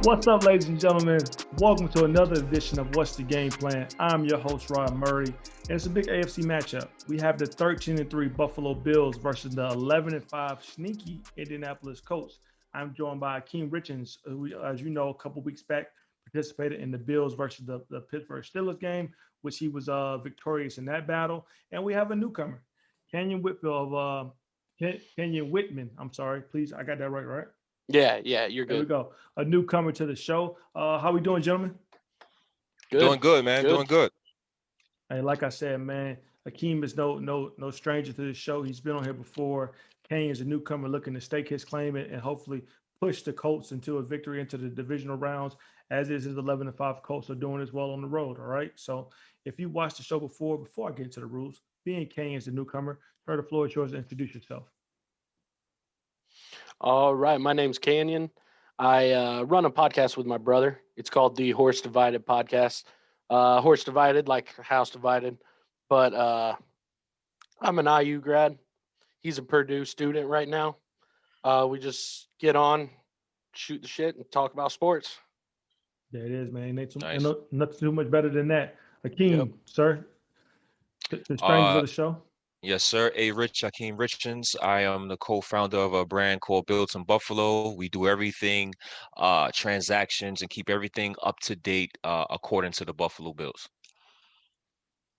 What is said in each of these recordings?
What's up, ladies and gentlemen? Welcome to another edition of What's the Game Plan? I'm your host, Rod Murray, and it's a big AFC matchup. We have the 13-3 Buffalo Bills versus the 11-5 sneaky Indianapolis Colts. I'm joined by Akeem Richins, who, as you know, a couple weeks back participated in the Bills versus the Pittsburgh Steelers game, which he was victorious in that battle. And we have a newcomer, Kenyon Whitman. I'm sorry, please, I got that right? Yeah, you're good. There we go. A newcomer to the show. How we doing, gentlemen? Good. Doing good, man. Doing good. Hey, like I said, man, Akeem is no stranger to the show. He's been on here before. Kane is a newcomer looking to stake his claim and hopefully push the Colts into a victory into the divisional rounds, as is his 11-5 Colts are doing as well on the road. All right. So if you watched the show before I get into the rules, being Kane is the newcomer, the floor is yours to introduce yourself. All right. My name's Canyon. I run a podcast with my brother. It's called the Horse Divided Podcast. Horse Divided, like House Divided. But I'm an IU grad. He's a Purdue student right now. We just get on, shoot the shit, and talk about sports. There it is, man. Nice. Nothing too much better than that. Akeem, sir, the strangers of the show. Yes, sir. Akeem Richins. I am the co-founder of a brand called Built in Buffalo. We do everything, transactions, and keep everything up to date according to the Buffalo Bills.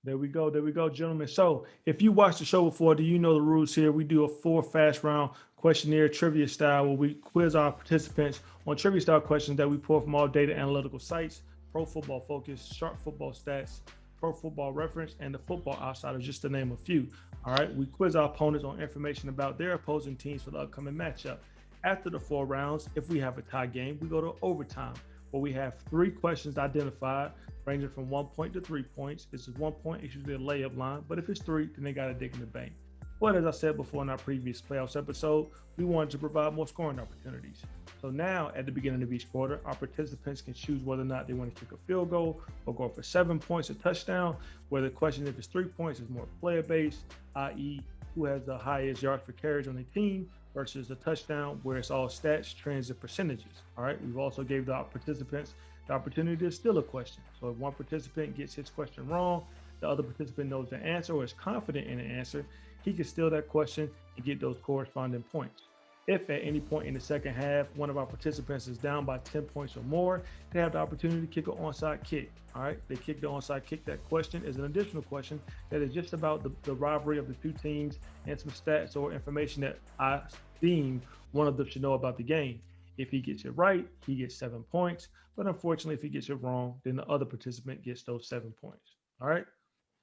There we go, gentlemen. So if you watched the show before, do you know the rules here? We do a 4 fast round questionnaire trivia style where we quiz our participants on trivia style questions that we pull from all data analytical sites, Pro Football Focus, Sharp Football Stats, Pro Football Reference, and the Football Outsiders, just to name a few. All right, we quiz our opponents on information about their opposing teams for the upcoming matchup. After the 4 rounds, if we have a tie game, we go to overtime, where we have 3 questions identified, ranging from 1 point to 3 points. This is 1 point, it's usually a layup line, but if it's 3, then they got to dig in the bank. But as I said before in our previous playoffs episode, we wanted to provide more scoring opportunities. So now, at the beginning of each quarter, our participants can choose whether or not they want to kick a field goal or go for 7 points, a touchdown, where the question, if it's 3 points, is more player-based, i.e. who has the highest yards per carriage on the team, versus a touchdown, where it's all stats, trends, and percentages. All right, we've also gave the participants the opportunity to steal a question. So if one participant gets his question wrong, the other participant knows the answer or is confident in the answer, he can steal that question and get those corresponding points. If at any point in the second half, one of our participants is down by 10 points or more, they have the opportunity to kick an onside kick. All right, they kick the onside kick. That question is an additional question that is just about the rivalry of the two teams and some stats or information that I deem one of them should know about the game. If he gets it right, he gets 7 points. But unfortunately, if he gets it wrong, then the other participant gets those 7 points. All right.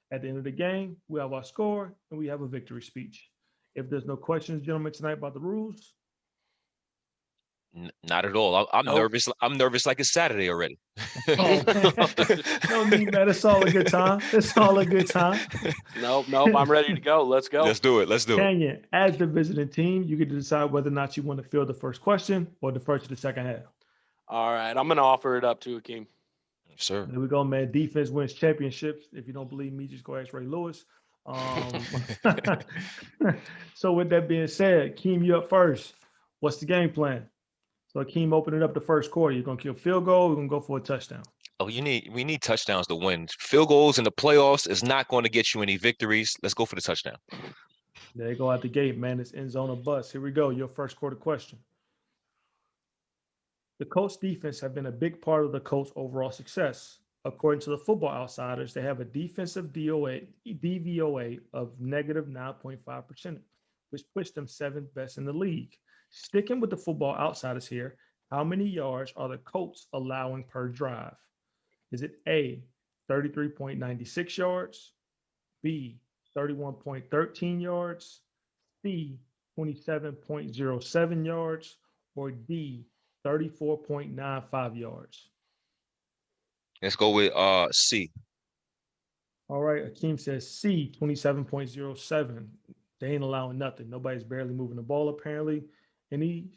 At the end of the game, we have our score and we have a victory speech. If there's no questions, gentlemen, tonight about the rules. Not at all. I'm nervous. I'm nervous like it's Saturday already. Oh, no need, man. It's all a good time. Nope. I'm ready to go. Let's go. Let's do it. Canyon, as the visiting team, you get to decide whether or not you want to field the first question or the first or the second half. All right. I'm going to offer it up to Akeem. Sure. There we go, man. Defense wins championships. If you don't believe me, just go ask Ray Lewis. So with that being said, Akeem, you up first. What's the game plan? So Akeem, opening up the first quarter. You're gonna kill field goal. We're gonna go for a touchdown. Oh, we need touchdowns to win. Field goals in the playoffs is not going to get you any victories. Let's go for the touchdown. There you go out the gate, man. It's end zone or bust. Here we go. Your first quarter question. The Colts defense have been a big part of the Colts' overall success. According to the Football Outsiders, they have a defensive DVOA of negative 9.5%, which pushed them 7th best in the league. Sticking with the Football Outsiders here, how many yards are the Colts allowing per drive? Is it A, 33.96 yards, B, 31.13 yards, C, 27.07 yards, or D, 34.95 yards? Let's go with C. All right, Akeem says C, 27.07. They ain't allowing nothing. Nobody's barely moving the ball apparently. And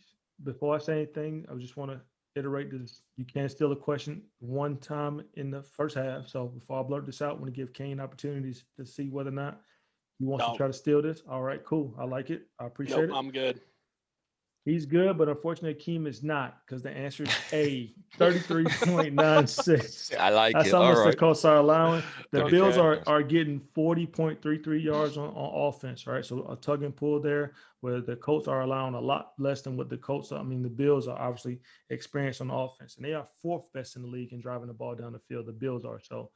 before I say anything, I just want to iterate this. You can't steal a question one time in the first half. So before I blurt this out, I want to give Kane opportunities to see whether or not You want to No. try to steal this? All right, cool. I like it. I appreciate Nope, it. I'm good. He's good, but unfortunately, Akeem is not because the answer is A, 33.96. I like That's it. how All much the right. Colts are allowing. The Bills Okay. are getting 40.33 yards on offense, right? So a tug and pull there, where the Colts are allowing a lot less than what the Colts are. I mean, the Bills are obviously experienced on offense, and they are fourth best in the league in driving the ball down the field. The Bills are. So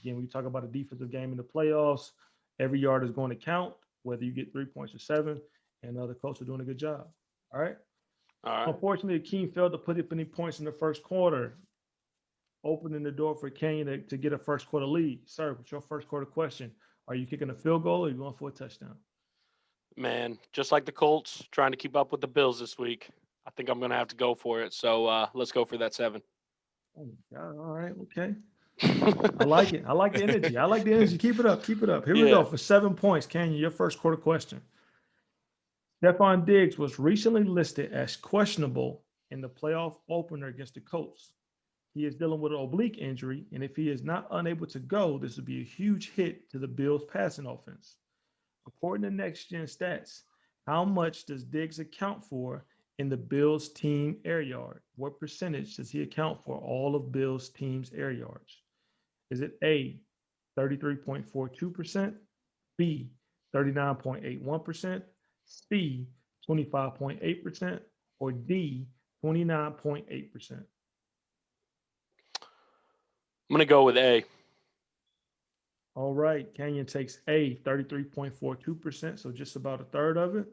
again, we talk about a defensive game in the playoffs. Every yard is going to count, whether you get 3 points or 7, and the Colts are doing a good job. All right. All right. Unfortunately, Akeem failed to put up any points in the first quarter, opening the door for Kenyon to get a first quarter lead. Sir, what's your first quarter question? Are you kicking a field goal or are you going for a touchdown? Man, just like the Colts trying to keep up with the Bills this week, I think I'm going to have to go for it. So let's go for that 7. Oh, God. All right. Okay. I like it. I like the energy. I like the energy. Keep it up. Keep it up. Here we go for 7 points. Kenyon, your first quarter question. Stephon Diggs was recently listed as questionable in the playoff opener against the Colts. He is dealing with an oblique injury, and if he is not unable to go, this would be a huge hit to the Bills' passing offense. According to Next Gen Stats, how much does Diggs account for in the Bills' team air yard? What percentage does he account for all of Bills' team's air yards? Is it A, 33.42%, B, 39.81%, C, 25.8%, or D, 29.8%? I'm going to go with A. All right. Kenyon takes A, 33.42%, so just about a third of it.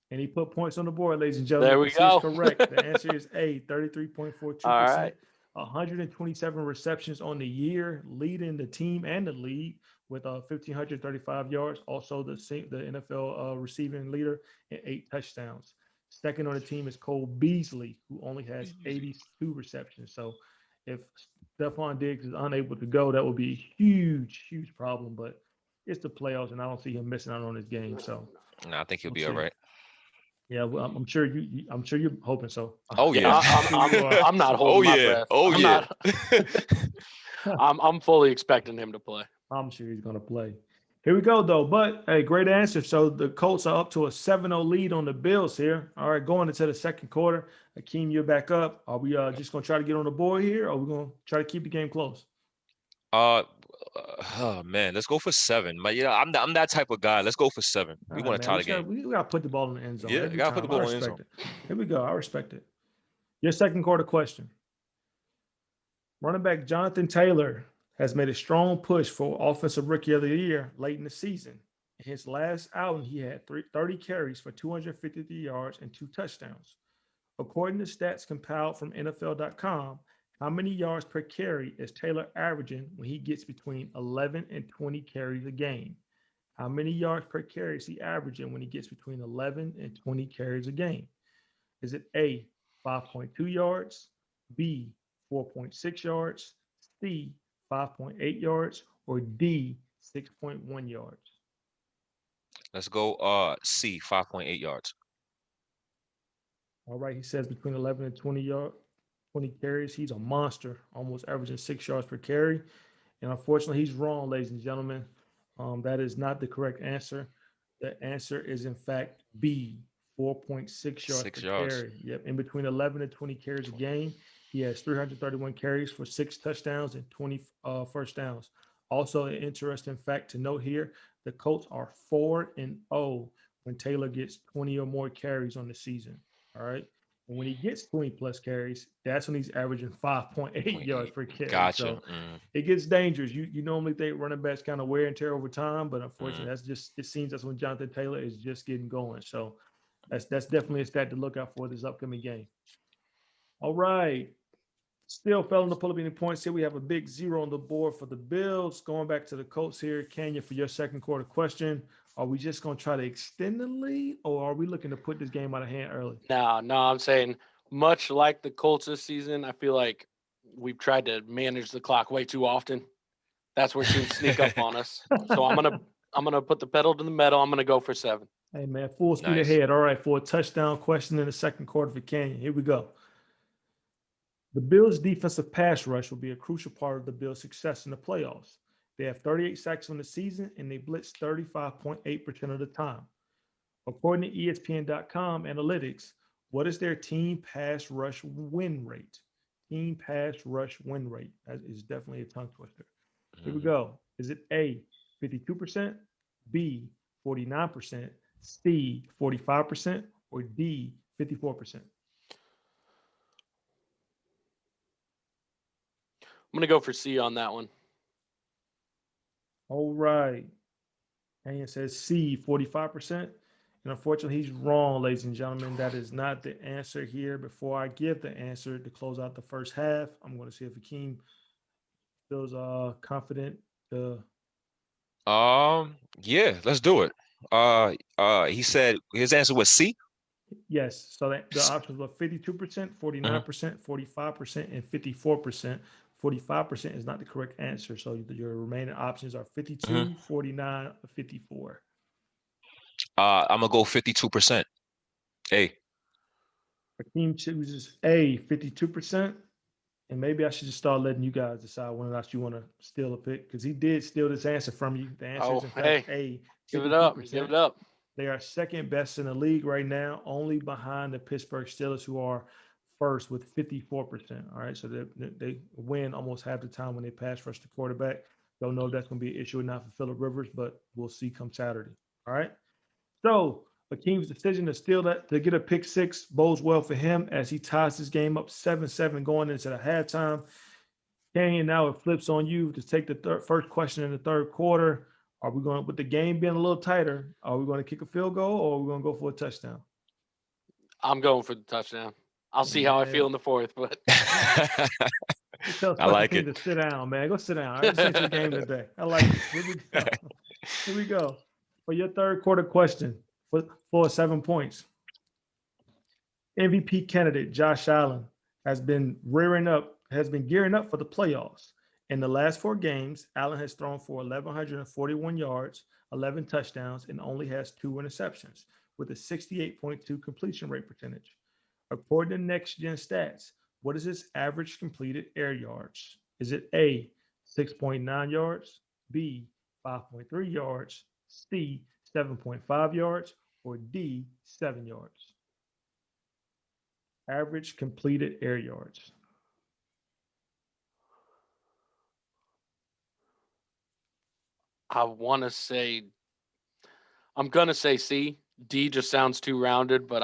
And he put points on the board, ladies and gentlemen. There we C go. is correct. The answer is A, 33.42%. All right. 127 receptions on the year, leading the team and the league with 1,535 yards. Also, the NFL receiving leader and 8 touchdowns. Second on the team is Cole Beasley, who only has 82 receptions. So if Stephon Diggs is unable to go, that would be a huge, huge problem. But it's the playoffs, and I don't see him missing out on this game. So No, I think he'll we'll be see. all right. Yeah, well, I'm sure I'm sure you're hoping so. Oh Yeah, yeah. I'm not holding my breath. Oh I'm yeah. not. I'm fully expecting him to play. I'm sure he's going to play. Here we go, though. But hey, great answer. So the Colts are up to a 7-0 lead on the Bills here. All right, going into the second quarter. Akeem, you're back up. Are we just going to try to get on the board here, or are we going to try to keep the game close? Oh man, let's go for 7. But yeah, I'm that type of guy. Let's go for 7. We All right, want to man. tie the game. We got to put the ball in the end zone Yeah, every gotta put time. the I ball in the end respect zone. it. Here we go. I respect it. Your second quarter question. Running back Jonathan Taylor has made a strong push for Offensive Rookie of the Year late in the season. In his last outing, he had 30 carries for 253 yards and 2 touchdowns. According to stats compiled from NFL.com, how many yards per carry is Taylor averaging when he gets between 11 and 20 carries a game? How many yards per carry is he averaging when he gets between 11 and 20 carries a game? Is it A, 5.2 yards, B, 4.6 yards, C, 5.8 yards, or D, 6.1 yards? Let's go C, 5.8 yards. All right, he says between 11 and 20 carries. He's a monster, almost averaging 6 yards per carry. And unfortunately, he's wrong, ladies and gentlemen. That is not the correct answer. The answer is, in fact, B, 4.6 yards 6 per yards. carry. Yep, in between 11 and 20 carries a game. He has 331 carries for 6 touchdowns and 20 first downs. Also, an interesting fact to note here, the Colts are 4-0 when Taylor gets 20 or more carries on the season. All right. And when he gets 20 plus carries, that's when he's averaging 5.8 yards per carry. Gotcha. So it gets dangerous. You normally think running backs kind of wear and tear over time, but unfortunately, it seems that's when Jonathan Taylor is just getting going. So that's definitely a stat to look out for this upcoming game. All right. Still failing to pull up any points here. We have a big 0 on the board for the Bills. Going back to the Colts here, Kenya, for your second quarter question. Are we just going to try to extend the lead, or are we looking to put this game out of hand early? No, I'm saying much like the Colts this season, I feel like we've tried to manage the clock way too often. That's where teams sneak up on us. So I'm gonna put the pedal to the metal. I'm gonna go for 7. Hey, man, full speed Nice. ahead. All right, for a touchdown question in the second quarter for Canyon. Here we go. The Bills' defensive pass rush will be a crucial part of the Bills' success in the playoffs. They have 38 sacks on the season, and they blitz 35.8% of the time. According to ESPN.com analytics, what is their team pass rush win rate? Team pass rush win rate. That is definitely a tongue twister. Here we go. Is it A, 52%, B, 49%, C, 45%, or D, 54%? I'm gonna go for C on that one. All right. And it says C, 45%. And unfortunately, he's wrong, ladies and gentlemen. That is not the answer here. Before I give the answer to close out the first half, I'm going to see if Akeem feels confident to. Yeah, let's do it. He said his answer was C. Yes. So the options were 52%, 49%, 45%, and 54%. 45% is not the correct answer. So your remaining options are 52, 49, 54. I'm gonna go 52%. A. Akeem chooses A, 52%. And maybe I should just start letting you guys decide whether or not you want to steal a pick, because he did steal this answer from you. The answer is in fact A. Give it up. 52%. Give it up. They are second best in the league right now, only behind the Pittsburgh Steelers, who are first with 54%. All right. So they win almost half the time when they pass rush the quarterback. Don't know if that's going to be an issue or not for Phillip Rivers, but we'll see come Saturday. All right. So Akeem's decision to steal that, to get a pick six, bodes well for him as he ties this game up 7-7 going into the halftime. Kenyon, now it flips on you to take the first question in the third quarter. Are we going, with the game being a little tighter, are we going to kick a field goal or are we going to go for a touchdown? I'm going for the touchdown. I'll see how I feel in the fourth, but I I like it. To sit down, man. Go sit down. All right, this ain't your game today. I like it. Here we go. Here we go. For your third quarter question, for 7 points. MVP candidate Josh Allen has been gearing up for the playoffs. In the last 4 games, Allen has thrown for 1,141 yards, 11 touchdowns, and only has 2 interceptions, with a 68.2 completion rate percentage. According to Next Gen Stats, what is his average completed air yards? Is it A, 6.9 yards, B, 5.3 yards, C, 7.5 yards, or D, 7 yards? Average completed air yards. I'm going to say C. D just sounds too rounded, but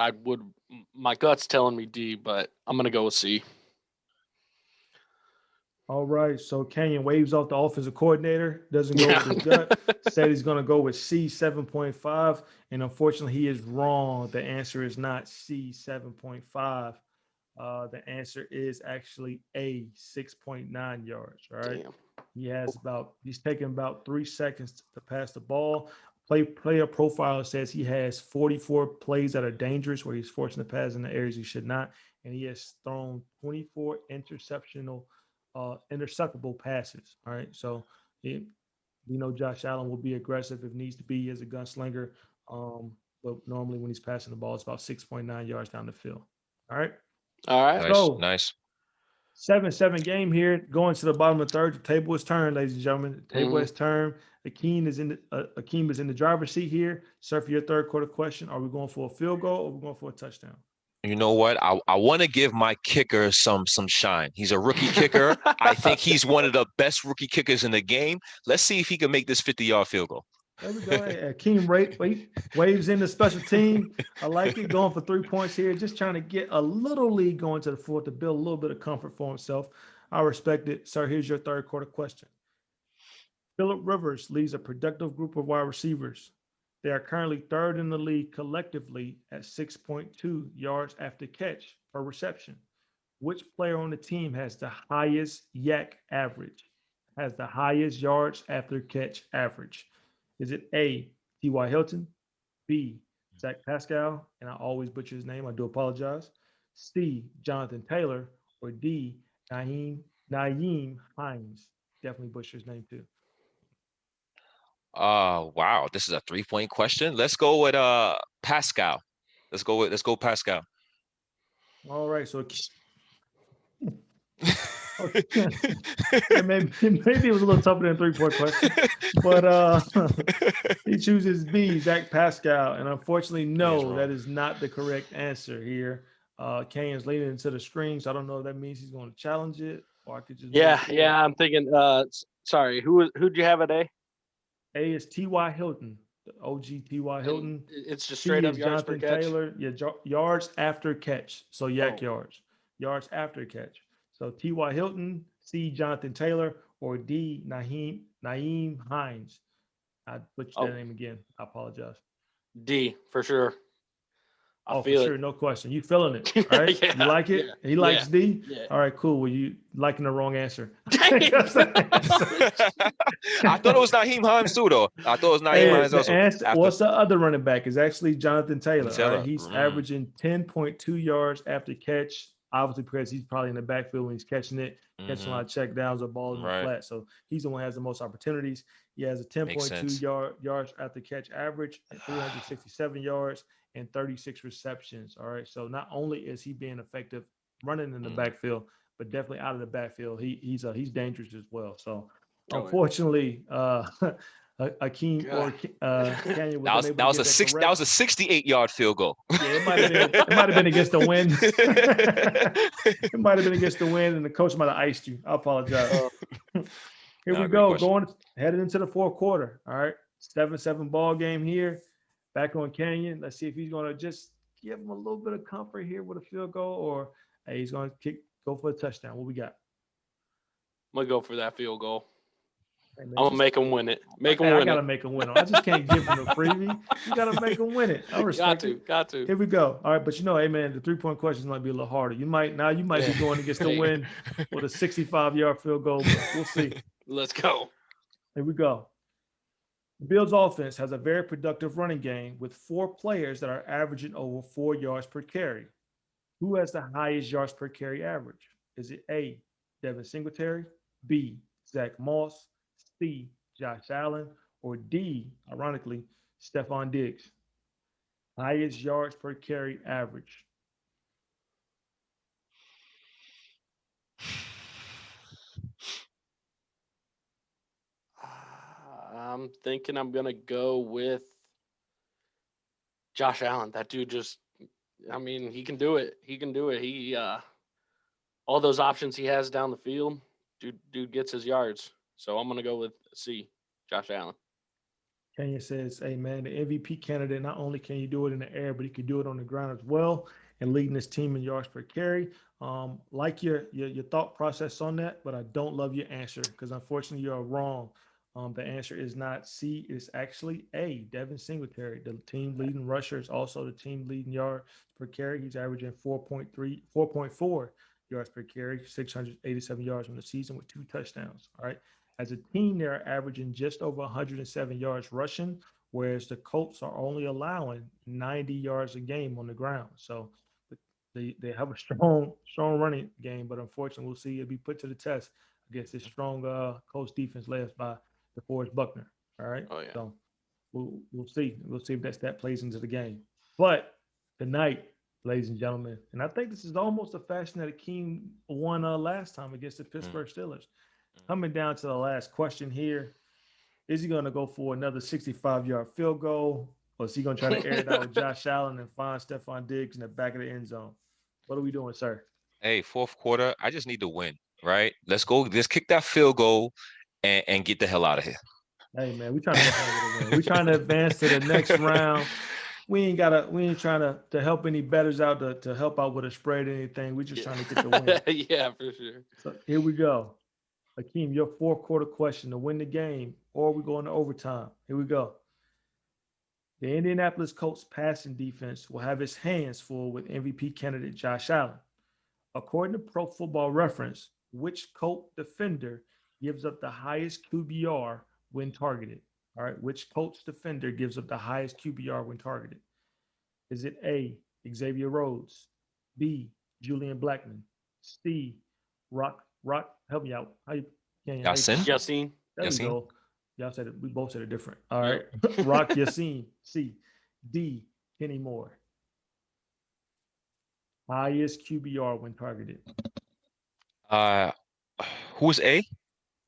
my gut's telling me D, but I'm going to go with C. All right. So Kenyon waves off the offensive coordinator, doesn't go with his gut, said he's going to go with C, 7.5. And unfortunately, he is wrong. The answer is not C, 7.5. The answer is actually A, 6.9 yards. All right. Damn. He's taking about 3 seconds to pass the ball. Player profile says he has 44 plays that are dangerous where he's forcing the pass in the areas he should not. And he has thrown 24 interceptable passes. All right. So we know Josh Allen will be aggressive if needs to be as a gunslinger. But normally when he's passing the ball, it's about 6.9 yards down the field. All right. All right. Nice. 7-7 game here. Going to the bottom of the third. The table is turned, ladies and gentlemen. The table is turned. Akeem is in the driver's seat here. Sir, for your third quarter question, are we going for a field goal or are we going for a touchdown? You know what? I want to give my kicker some shine. He's a rookie kicker. I think he's one of the best rookie kickers in the game. Let's see if he can make this 50-yard field goal. There we go. Akeem waves in the special team. I like it. Going for 3 points here. Just trying to get a little lead going to the fourth to build a little bit of comfort for himself. I respect it. Sir, here's your third quarter question. Phillip Rivers leads a productive group of wide receivers. They are currently third in the league collectively at 6.2 yards after catch per reception. Which player on the team has the highest YAC average? Has the highest yards after catch average? Is it A, T.Y. Hilton, B, Zach Pascal, and I always butcher his name, I do apologize, C, Jonathan Taylor, or D, Nyheim Hines? Definitely butcher his name too. Wow, this is a 3-point question. Let's go with Pascal. Let's go Pascal. All right, so Yeah, maybe it was a little tougher than a 3-point question, but he chooses B, Zach Pascal, and unfortunately, no, wrong. that is not the correct answer here. Kane's leaning into the screen, so I don't know if that means he's going to challenge it, or I could just move forward. I'm thinking. Sorry, who'd you have at A? A is T.Y. Hilton, the OG T.Y. Hilton. It's just C straight up is yards per Jonathan catch. Taylor. Yeah, yards after catch. So yak Oh. yards after catch. So T.Y. Hilton, C, Jonathan Taylor, or D, Naeem Hines. I butchered that name again. I apologize. D for sure. I for feel sure, no question. You feeling it, right? Yeah, You like it? yeah, He likes D? yeah. All right, cool. Well, you liking the wrong answer. I thought it was Naheem Hines too, though. I thought it was Naheem Hey, Hines the also. answer, what's the other running back? Is actually Jonathan Taylor. All right, he's Mm. averaging 10.2 yards after catch. Obviously, because he's probably in the backfield when he's catching it, catching a lot of check downs or balls in the flat. So he's the one who has the most opportunities. He has a 10.2 yards after catch average, 367 yards, and 36 receptions. All right. So not only is he being effective running in the backfield, but definitely out of the backfield, he's dangerous as well. So unfortunately, Akeem or Canyon was unable to get that correct. That was a 68-yard field goal. Yeah, it might have been against the wind. It might have been against the wind, and the coach might have iced you. I apologize. Here we go, headed into the fourth quarter. All right, 7-7 ball game here. Back on Canyon. Let's see if he's going to just give him a little bit of comfort here with a field goal, or hey, he's going to go for a touchdown. What we got? I'm gonna go for that field goal. Hey, man, I'm gonna make him win it. I gotta make him win it. I just can't give him a freebie. You gotta make him win it. I respect it. Got to. Here we go. All right, but hey, man, the 3-point questions might be a little harder. You might be going against the win with a 65-yard field goal, but we'll see. Let's go. Here we go. The Bills offense has a very productive running game with 4 players that are averaging over 4 yards per carry. Who has the highest yards per carry average? Is it A, Devin Singletary, B, Zach Moss, C, Josh Allen, or D, ironically, Stephon Diggs? Highest yards per carry average. I'm thinking I'm gonna go with Josh Allen. That dude he can do it. He can do it. He all those options he has down the field, dude gets his yards. So I'm gonna go with C, Josh Allen. Kenya says, hey man, the MVP candidate, not only can you do it in the air, but he can do it on the ground as well, and leading his team in yards per carry. Like your thought process on that, but I don't love your answer because unfortunately you are wrong. The answer is not C, it's actually A, Devin Singletary. The team leading rusher is also the team leading yards per carry. He's averaging 4.4 yards per carry, 687 yards on the season with 2 touchdowns. All right. As a team, they're averaging just over 107 yards rushing, whereas the Colts are only allowing 90 yards a game on the ground. So they have a strong running game, but unfortunately, we'll see it be put to the test against this strong Colts defense led by DeForest Buckner. All right. Oh yeah. So we'll see. We'll see if that plays into the game. But tonight, ladies and gentlemen, and I think this is almost a fashion that Akeem won last time against the Pittsburgh Steelers. Coming down to the last question here. Is he going to go for another 65-yard field goal, or is he going to try to air it out with Josh Allen and find Stephon Diggs in the back of the end zone? What are we doing, sir? Hey, fourth quarter, I just need to win, right? Let's go. Let's kick that field goal and get the hell out of here. Hey, man, we're trying to win. We're trying to advance to the next round. We ain't trying to help any bettors out to help out with a spread or anything. We're just trying to get the win. Yeah, for sure. So here we go. Akeem, your fourth quarter question to win the game, or we go into overtime. Here we go. The Indianapolis Colts passing defense will have its hands full with MVP candidate Josh Allen. According to Pro Football Reference, which Colt defender gives up the highest QBR when targeted? All right, which Colts defender gives up the highest QBR when targeted? Is it A, Xavier Rhodes, B, Julian Blackman, C, Rock, help me out. Yasin. There we go. Y'all said it. We both said it different. All right. Rock Yasin. C. D. Kenny Moore. Highest QBR when targeted. Who's A?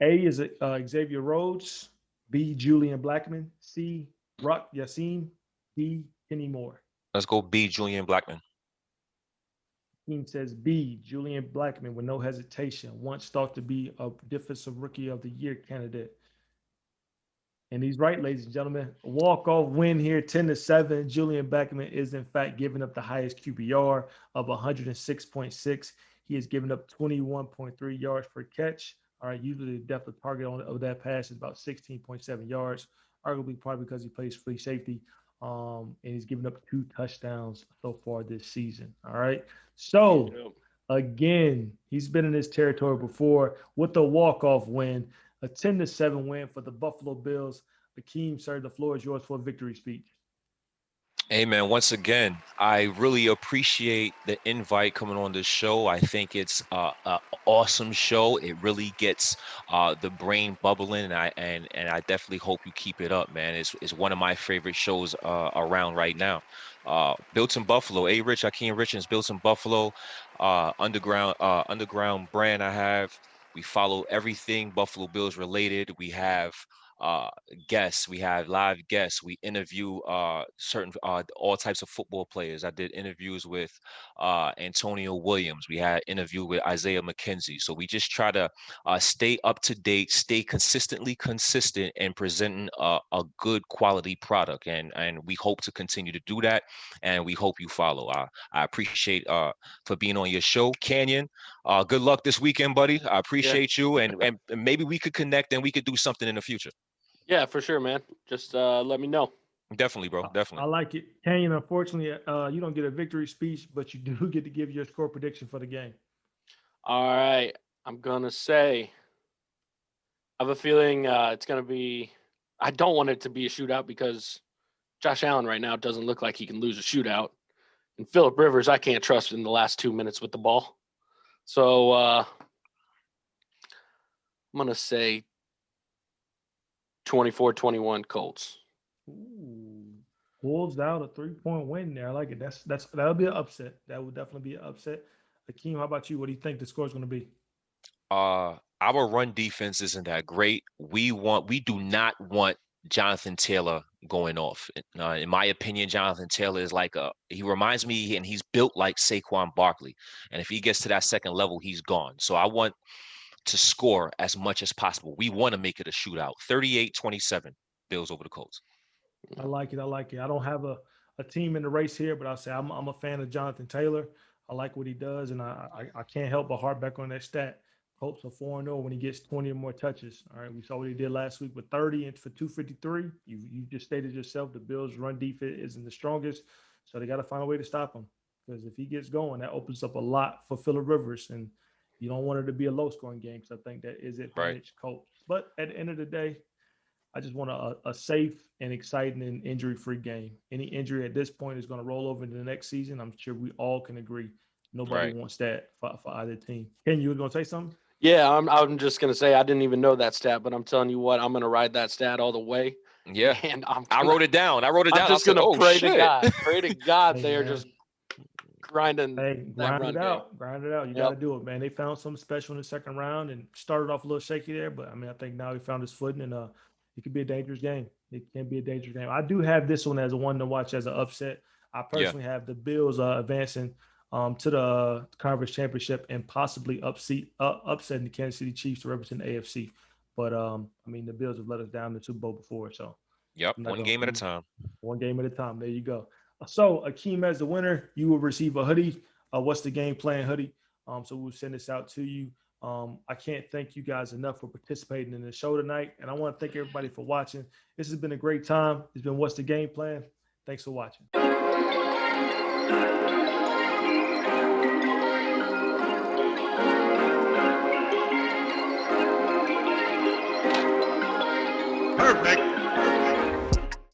A is Xavier Rhodes. B, Julian Blackman. C, Rock Yassin. D, Kenny Moore. Let's go B, Julian Blackman. Team says B, Julian Blackman, with no hesitation, once thought to be a defensive rookie of the year candidate. And he's right, ladies and gentlemen. A walk-off win here, 10-7. Julian Blackman is, in fact, giving up the highest QBR of 106.6. He has given up 21.3 yards per catch. All right, usually the depth of target of that pass is about 16.7 yards, arguably probably because he plays free safety. And he's given up 2 touchdowns so far this season. All right. So, again, he's been in this territory before with a walk-off win, a 10-7 win for the Buffalo Bills. Akeem, sir, the floor is yours for a victory speech. Hey, man, once again, I really appreciate the invite coming on this show. I think it's an awesome show. It really gets the brain bubbling, and I definitely hope you keep it up, man. It's one of my favorite shows around right now. Built in Buffalo, Akeem Richins, Built in Buffalo, underground brand I have. We follow everything Buffalo Bills related. We have guests, we have live guests, we interview certain all types of football players. I did interviews with Antonio Williams, we had interview with Isaiah McKenzie. So we just try to stay up to date, stay consistently consistent, and presenting a good quality product, and we hope to continue to do that, and we hope you follow. I appreciate for being on your show, Canyon. Good luck this weekend, buddy. I appreciate you, and maybe we could connect and we could do something in the future. Yeah, for sure, man. Just let me know. Definitely, bro. Definitely. I like it. Canyon, unfortunately, you don't get a victory speech, but you do get to give your score prediction for the game. All right. I'm going to say, I have a feeling it's going to be, I don't want it to be a shootout because Josh Allen right now doesn't look like he can lose a shootout. And Phillip Rivers, I can't trust in the last 2 minutes with the ball. So I'm going to say 24-21 Colts. Ooh, pulls out a 3-point win there. I like it. That'll be an upset. That would definitely be an upset. Akeem, how about you? What do you think the score is going to be? Our run defense isn't that great. We do not want Jonathan Taylor going off. In my opinion, Jonathan Taylor is he reminds me, and he's built like Saquon Barkley. And if he gets to that second level, he's gone. So I want to score as much as possible. We want to make it a shootout. 38-27, Bills over the Colts. I like it. I don't have a team in the race here, but I'll say I'm a fan of Jonathan Taylor. I like what he does, and I can't help but harp back on that stat. Colts are 4-0 when he gets 20 or more touches. All right, we saw what he did last week with 30 and for 253. You just stated yourself the Bills' run defense isn't the strongest, so they got to find a way to stop him. Because if he gets going, that opens up a lot for Phillip Rivers, and you don't want it to be a low-scoring game. Because I think that is advantage Colts. But at the end of the day, I just want a safe and exciting and injury-free game. Any injury at this point is going to roll over into the next season. I'm sure we all can agree. Nobody wants that for either team. Ken, you were going to say something? Yeah, I'm just going to say I didn't even know that stat, but I'm telling you what, I'm going to ride that stat all the way. Yeah. And I wrote it down. I'm just going to pray to God. Pray to God Hey, they are man. just grinding. Hey, grind it out. Grind it out. You got to Yep. do it, man. They found something special in the second round and started off a little shaky there, but I mean, I think now he found his footing, and it could be a dangerous game. It can be a dangerous game. I do have this one as a one to watch as an upset. I personally have the Bills advancing to the conference championship and possibly upsetting the Kansas City Chiefs to represent the AFC. But I mean, the Bills have let us down in the Super Bowl before, so yep, one game at a time. One game at a time. There you go. So Akeem, as the winner, you will receive a hoodie. What's the game plan hoodie? So we'll send this out to you. I can't thank you guys enough for participating in the show tonight, and I want to thank everybody for watching. This has been a great time. It's been What's the Game Plan? Thanks for watching.